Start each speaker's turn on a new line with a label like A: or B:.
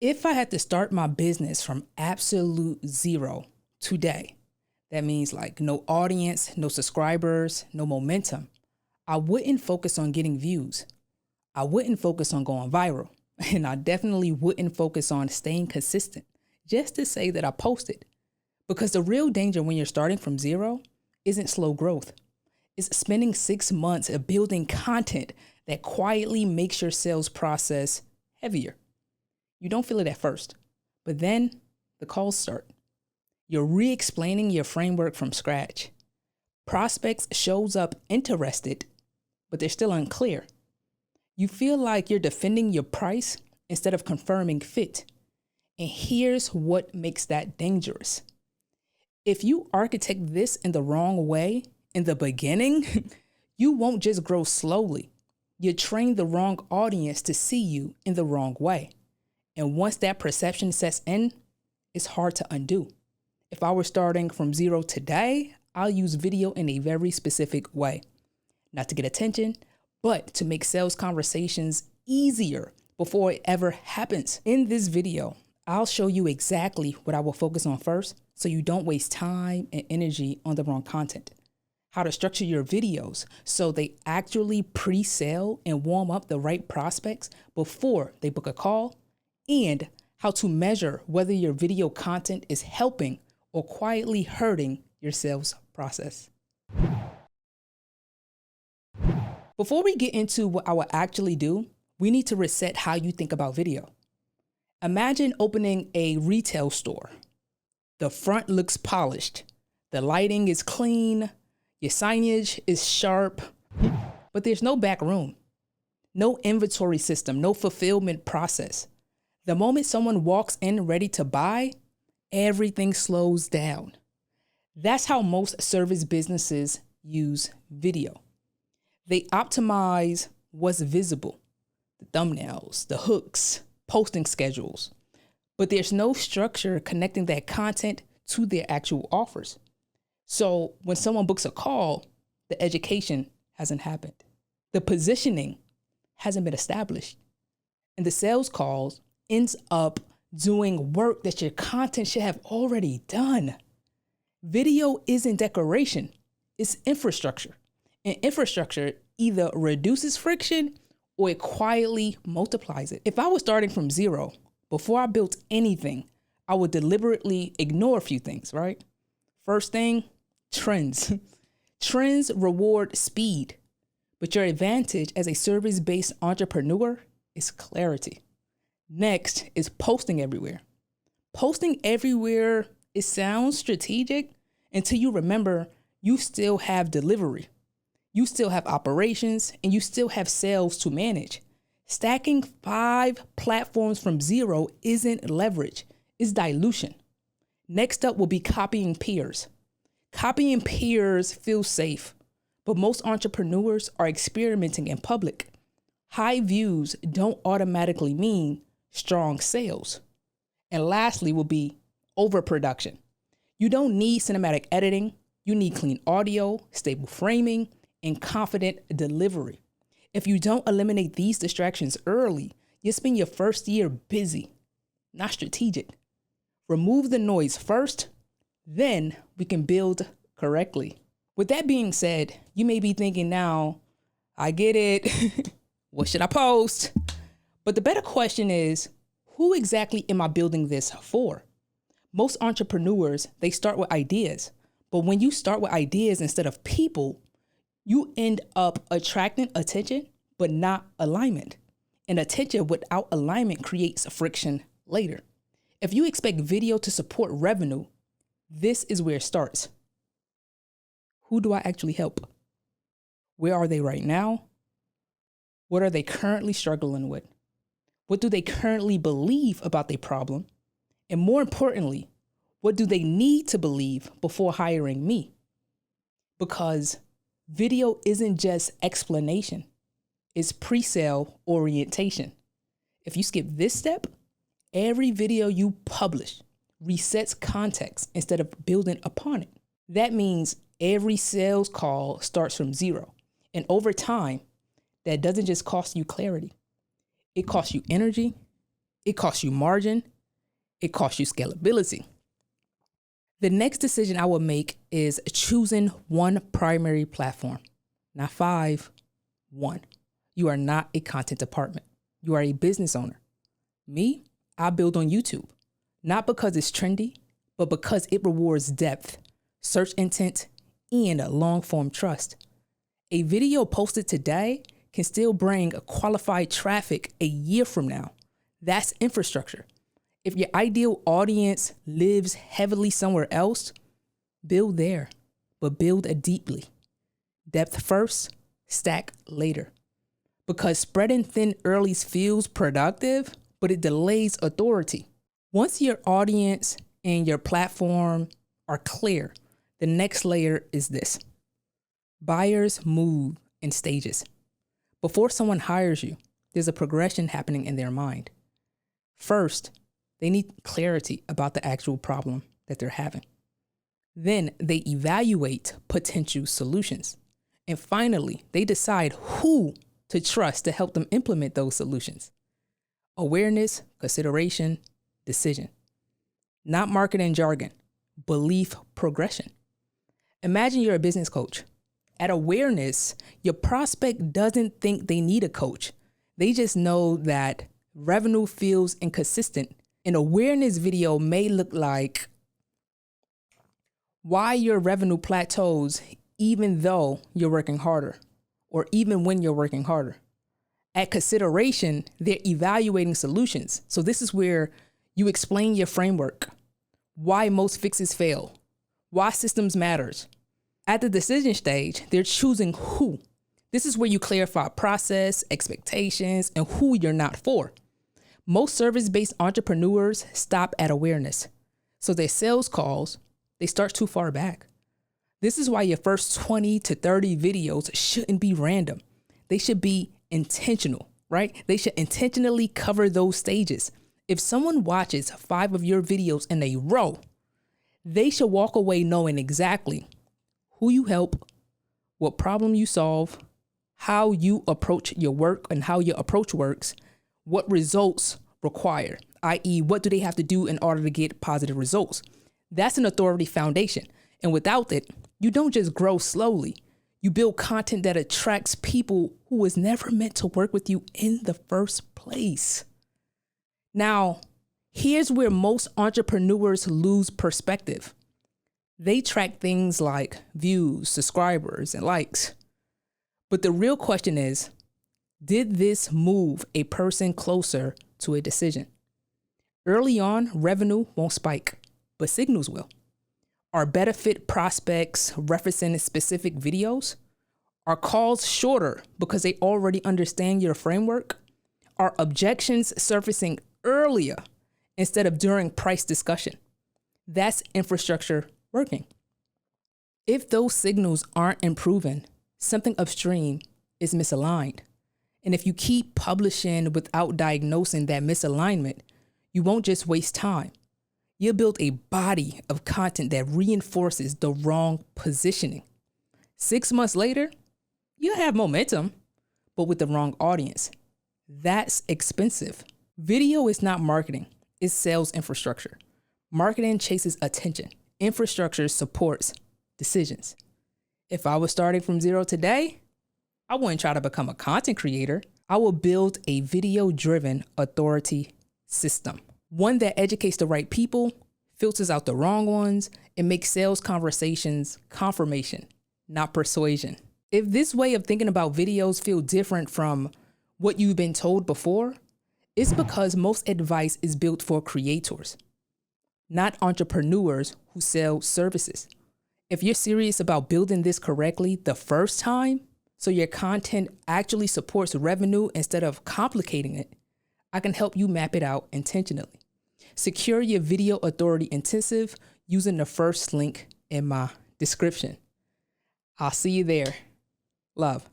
A: If I had to start my business from absolute zero today, that means like no audience, no subscribers, no momentum, I wouldn't focus on getting views. I wouldn't focus on going viral. And I definitely wouldn't focus on staying consistent just to say that I posted. Because the real danger when you're starting from zero isn't slow growth. It's spending 6 months of building content that quietly makes your sales process heavier. You don't feel it at first, but then the calls start. You're re-explaining your framework from scratch. Prospects shows up interested, but they're still unclear. You feel like you're defending your price instead of confirming fit. And here's what makes that dangerous. If you architect this in the wrong way in the beginning, you won't just grow slowly. You train the wrong audience to see you in the wrong way. And once that perception sets in, it's hard to undo. If I were starting from zero today, I'll use video in a very specific way. Not to get attention, but to make sales conversations easier before it ever happens. In this video, I'll show you exactly what I will focus on first so you don't waste time and energy on the wrong content. How to structure your videos so they actually pre-sale and warm up the right prospects before they book a call, and how to measure whether your video content is helping or quietly hurting your sales process. Before we get into what I will actually do, we need to reset how you think about video. Imagine opening a retail store. The front looks polished. The lighting is clean. Your signage is sharp, but there's no back room, no inventory system, no fulfillment process. The moment someone walks in ready to buy, everything slows down. That's how most service businesses use video. They optimize what's visible, the thumbnails, the hooks, posting schedules, but there's no structure connecting that content to their actual offers. So when someone books a call, the education hasn't happened. The positioning hasn't been established. And the sales calls ends up doing work that your content should have already done. Video isn't decoration, it's infrastructure. And infrastructure either reduces friction or it quietly multiplies it. If I was starting from zero, before I built anything, I would deliberately ignore a few things, right? First thing, trends. Trends reward speed, but your advantage as a service-based entrepreneur is clarity. Next is posting everywhere. Posting everywhere, it sounds strategic until you remember you still have delivery. You still have operations and you still have sales to manage. Stacking 5 platforms from zero isn't leverage, it's dilution. Next up will be copying peers. Copying peers feels safe, but most entrepreneurs are experimenting in public. High views don't automatically mean strong sales. And lastly will be overproduction. You don't need cinematic editing. You need clean audio, stable framing, and confident delivery. If you don't eliminate these distractions early, you spend your first year busy, not strategic. Remove the noise first, then we can build correctly. With that being said, you may be thinking now, I get it. What should I post? But the better question is, who exactly am I building this for? Most entrepreneurs, they start with ideas. But when you start with ideas instead of people, you end up attracting attention, but not alignment. And attention without alignment creates friction later. If you expect video to support revenue, this is where it starts. Who do I actually help? Where are they right now? What are they currently struggling with? What do they currently believe about their problem? And more importantly, what do they need to believe before hiring me? Because video isn't just explanation, it's pre-sale orientation. If you skip this step, every video you publish resets context instead of building upon it. That means every sales call starts from zero. And over time, that doesn't just cost you clarity. It costs you energy, It costs you margin. It costs you scalability. The next decision I will make is choosing one primary platform, not 5, 1. You are not a content department. You are a business owner. Me, I build on YouTube, not because it's trendy, but because it rewards depth, search intent, and long-form trust. A video posted today can still bring qualified traffic a year from now. That's infrastructure. If your ideal audience lives heavily somewhere else, build there, but build deeply. Depth first, stack later. Because spreading thin early feels productive, but it delays authority. Once your audience and your platform are clear, the next layer is this. Buyers move in stages. Before someone hires you, there's a progression happening in their mind. First, they need clarity about the actual problem that they're having. Then they evaluate potential solutions. And finally, they decide who to trust to help them implement those solutions. Awareness, consideration, decision. Not marketing jargon, belief progression. Imagine you're a business coach. At awareness, your prospect doesn't think they need a coach. They just know that revenue feels inconsistent. An awareness video may look like why your revenue plateaus even though you're working harder, or even when you're working harder. At consideration, they're evaluating solutions. So this is where you explain your framework, why most fixes fail, why systems matters. At the decision stage, they're choosing who. This is where you clarify process, expectations, and who you're not for. Most service-based entrepreneurs stop at awareness. So their sales calls, they start too far back. This is why your first 20 to 30 videos shouldn't be random. They should be intentional, right? They should intentionally cover those stages. If someone watches 5 of your videos in a row, they should walk away knowing exactly who you help, what problem you solve, how you approach your work and how your approach works, what results require, i.e., what do they have to do in order to get positive results. That's an authority foundation. And without it, you don't just grow slowly. You build content that attracts people who was never meant to work with you in the first place. Now, here's where most entrepreneurs lose perspective. They track things like views, subscribers, and likes. But the real question is, did this move a person closer to a decision? Early on, revenue won't spike, but signals will. Are better fit prospects referencing specific videos? Are calls shorter because they already understand your framework? Are objections surfacing earlier instead of during price discussion? That's infrastructure working. If those signals aren't improving, something upstream is misaligned. And if you keep publishing without diagnosing that misalignment, you won't just waste time. You'll build a body of content that reinforces the wrong positioning. 6 months later, you'll have momentum, but with the wrong audience. That's expensive. Video is not marketing, it's sales infrastructure. Marketing chases attention. Infrastructure supports decisions. If I was starting from zero today, I wouldn't try to become a content creator. I will build a video-driven authority system. One that educates the right people, filters out the wrong ones, and makes sales conversations confirmation, not persuasion. If this way of thinking about videos feel different from what you've been told before, it's because most advice is built for creators, not entrepreneurs who sell services. If you're serious about building this correctly the first time, so your content actually supports revenue instead of complicating it, I can help you map it out intentionally. Secure your video authority intensive using the first link in my description. I'll see you there. Love.